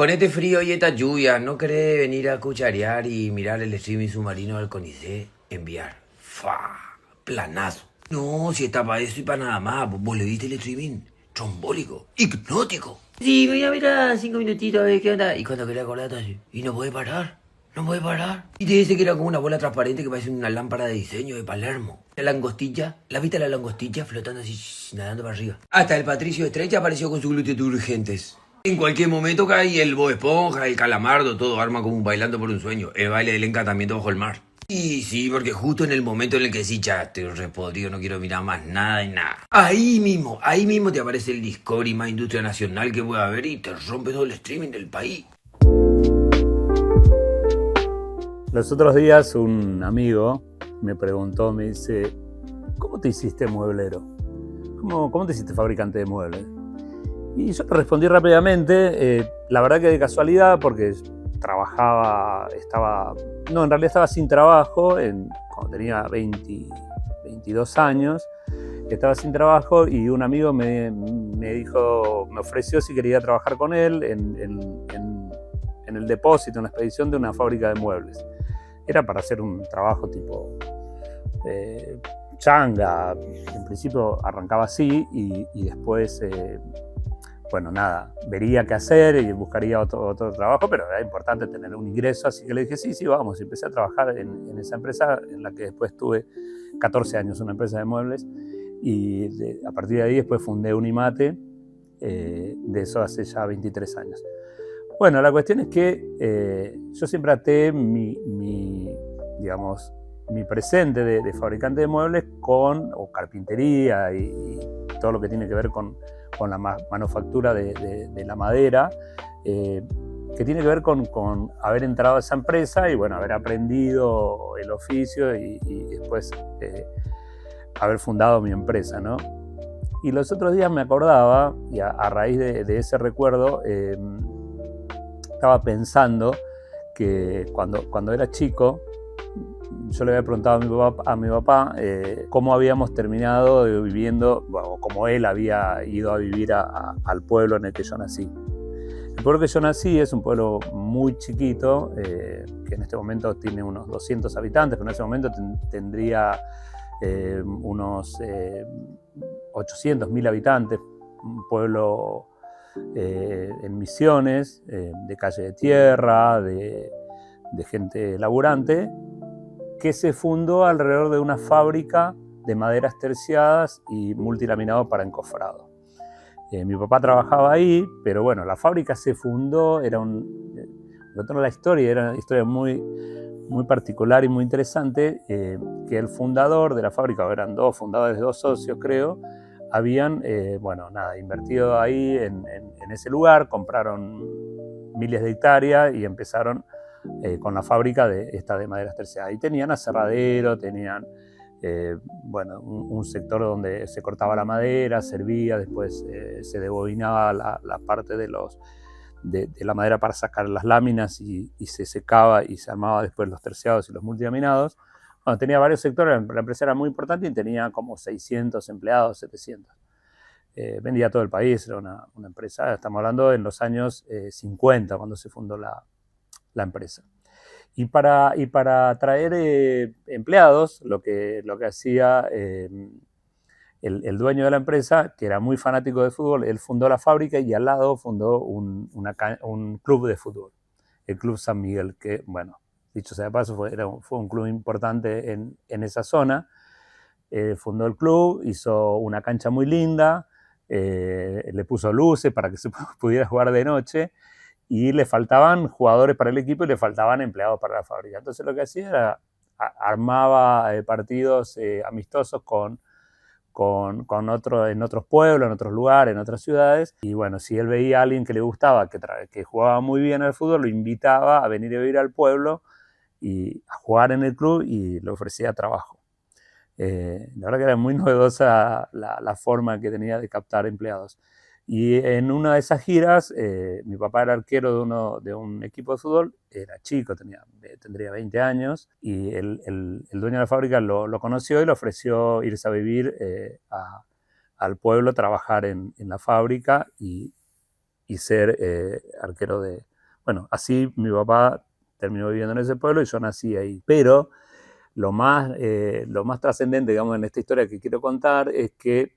Con este frío y esta lluvia, ¿no querés venir a cucharear y mirar el streaming submarino del CONICET? Enviar. ¡Fa! Planazo. No, si está para eso y para nada más. ¿Vos le viste el streaming? Trombólico. Hipnótico. Sí, voy a mirar 5 minutitos a ver qué onda. Y cuando quería acordar, así. Y no puede parar. No puede parar. Y te dice que era como una bola transparente que parece una lámpara de diseño de Palermo. La langostilla, ¿la viste la langostilla flotando así, nadando para arriba? Hasta el Patricio Estrella apareció con sus glúteos urgentes. En cualquier momento cae el Bob Esponja, el Calamardo, todo arma como un bailando por un sueño. El baile del encantamiento bajo el mar. Y sí, porque justo en el momento en el que sí, ya estoy repodrido, no quiero mirar más nada y nada. Ahí mismo te aparece el Discovery más industria nacional que pueda haber y te rompe todo el streaming del país. Los otros días un amigo me preguntó, me dice, ¿cómo te hiciste mueblero? ¿Cómo te hiciste fabricante de muebles? Y yo le respondí rápidamente, la verdad que de casualidad, porque en realidad estaba sin trabajo cuando tenía 22 años, estaba sin trabajo y un amigo me ofreció si quería trabajar con él en el depósito, en la expedición de una fábrica de muebles. Era para hacer un trabajo tipo changa, en principio arrancaba así y después, bueno, nada, vería qué hacer y buscaría otro trabajo, pero era importante tener un ingreso, así que le dije, sí, vamos, y empecé a trabajar en esa empresa en la que después tuve 14 años, una empresa de muebles, y a partir de ahí después fundé Unimate, de eso hace ya 23 años. Bueno, la cuestión es que yo siempre até mi presente de fabricante de muebles o carpintería y todo lo que tiene que ver con la manufactura de la madera, que tiene que ver con haber entrado a esa empresa y bueno, haber aprendido el oficio y después haber fundado mi empresa, ¿no? Y los otros días me acordaba, y a raíz de ese recuerdo, estaba pensando que cuando era chico, yo le había preguntado a mi papá cómo habíamos terminado viviendo, bueno, cómo él había ido a vivir al pueblo en el que yo nací. El pueblo que yo nací es un pueblo muy chiquito, que en este momento tiene unos 200 habitantes, pero en ese momento tendría unos 800, 1000 habitantes, un pueblo en Misiones, de calle de tierra, de gente laburante, que se fundó alrededor de una fábrica de maderas terciadas y multilaminado para encofrado. Mi papá trabajaba ahí, pero bueno, la fábrica se fundó, era una historia muy, muy particular y muy interesante, que el fundador de la fábrica, eran dos fundadores, dos socios creo, habían invertido ahí en ese lugar, compraron miles de hectáreas y empezaron con la fábrica de maderas terciadas. Y tenían aserradero, tenían un sector donde se cortaba la madera, servía, después se debobinaba la parte de la madera para sacar las láminas y se secaba y se armaba después los terciados y los multilaminados. Bueno, tenía varios sectores, la empresa era muy importante y tenía como 600 empleados, 700. Vendía a todo el país, era una empresa, estamos hablando en los años 50, cuando se fundó la empresa. Y para atraer empleados, lo que hacía el dueño de la empresa, que era muy fanático de fútbol, él fundó la fábrica y al lado fundó un club de fútbol, el Club San Miguel, que, bueno, dicho sea de paso, fue un club importante en esa zona. Fundó el club, hizo una cancha muy linda, le puso luces para que se pudiera jugar de noche y le faltaban jugadores para el equipo y le faltaban empleados para la fábrica. Entonces lo que hacía era armaba partidos amistosos en otros pueblos, en otros lugares, en otras ciudades. Y bueno, si él veía a alguien que le gustaba, que jugaba muy bien al fútbol, lo invitaba a venir a vivir al pueblo y a jugar en el club y le ofrecía trabajo. La verdad que era muy novedosa la forma que tenía de captar empleados. Y en una de esas giras, mi papá era arquero de un equipo de fútbol, era chico, tendría 20 años, y el dueño de la fábrica lo conoció y le ofreció irse a vivir al pueblo, trabajar en la fábrica, y y ser arquero de... Bueno, así mi papá terminó viviendo en ese pueblo y yo nací ahí. Pero lo más trascendente, digamos, en esta historia que quiero contar es que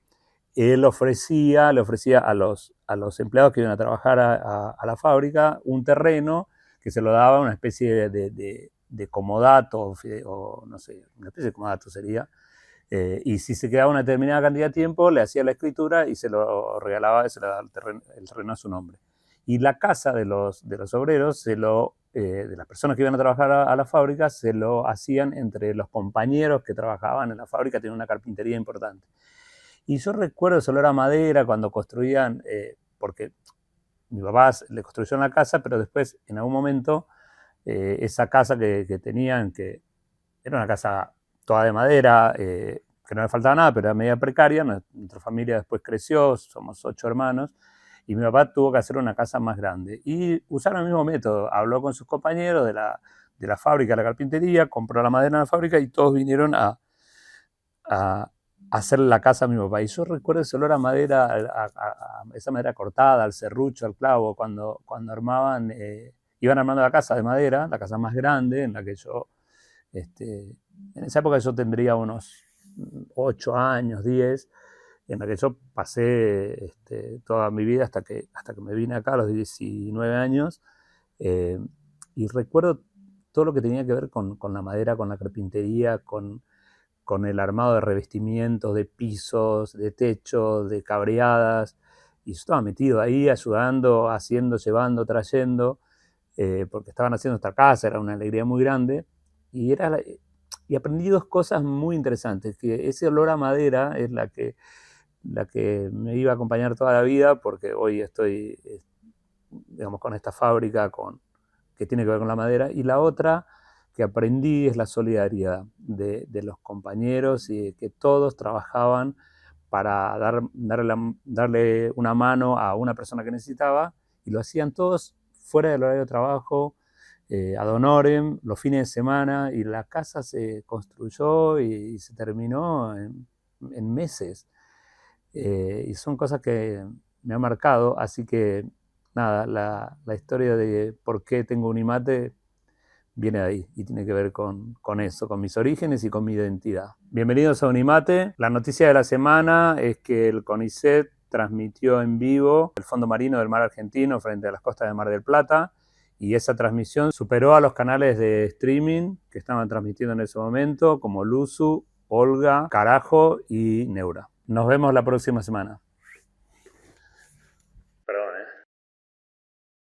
él le ofrecía a los empleados que iban a trabajar a la fábrica un terreno que se lo daba una especie de comodato, o no sé, una especie de comodato sería, y si se quedaba una determinada cantidad de tiempo, le hacía la escritura y se lo regalaba, se le daba el terreno a su nombre. Y la casa de los obreros, de las personas que iban a trabajar a la fábrica, se lo hacían entre los compañeros que trabajaban en la fábrica, tenía una carpintería importante. Y yo recuerdo ese olor a madera cuando construían, porque mi papá le construyó una casa, pero después, en algún momento, esa casa que tenían, que era una casa toda de madera, que no le faltaba nada, pero era media precaria. Nuestra familia después creció, somos 8 hermanos, y mi papá tuvo que hacer una casa más grande. Y usaron el mismo método, habló con sus compañeros de la fábrica, de la carpintería, compró la madera en la fábrica y todos vinieron a hacer la casa a mi papá. Y yo recuerdo ese olor a madera, a esa madera cortada, al serrucho, al clavo, cuando armaban, iban armando la casa de madera, la casa más grande, en la que yo, en esa época yo tendría unos 8 años, 10, en la que yo pasé toda mi vida hasta que me vine acá a los 19 años, y recuerdo todo lo que tenía que ver con la madera, con la carpintería, con el armado de revestimientos, de pisos, de techos, de cabreadas, y yo estaba metido ahí ayudando, haciendo, llevando, trayendo, porque estaban haciendo esta casa, era una alegría muy grande, y aprendí 2 cosas muy interesantes, que ese olor a madera es la que me iba a acompañar toda la vida, porque hoy estoy, digamos, con esta fábrica que tiene que ver con la madera, y la otra que aprendí es la solidaridad de los compañeros, y que todos trabajaban para darle una mano a una persona que necesitaba, y lo hacían todos fuera del horario de trabajo, ad honorem, los fines de semana, y la casa se construyó y se terminó en meses. Y son cosas que me han marcado, así que nada, la historia de por qué tengo Unimate viene de ahí y tiene que ver con eso, con mis orígenes y con mi identidad. Bienvenidos a Unimate. La noticia de la semana es que el CONICET transmitió en vivo el Fondo Marino del Mar Argentino frente a las costas de Mar del Plata, y esa transmisión superó a los canales de streaming que estaban transmitiendo en ese momento, como Luzu, Olga, Carajo y Neura. Nos vemos la próxima semana.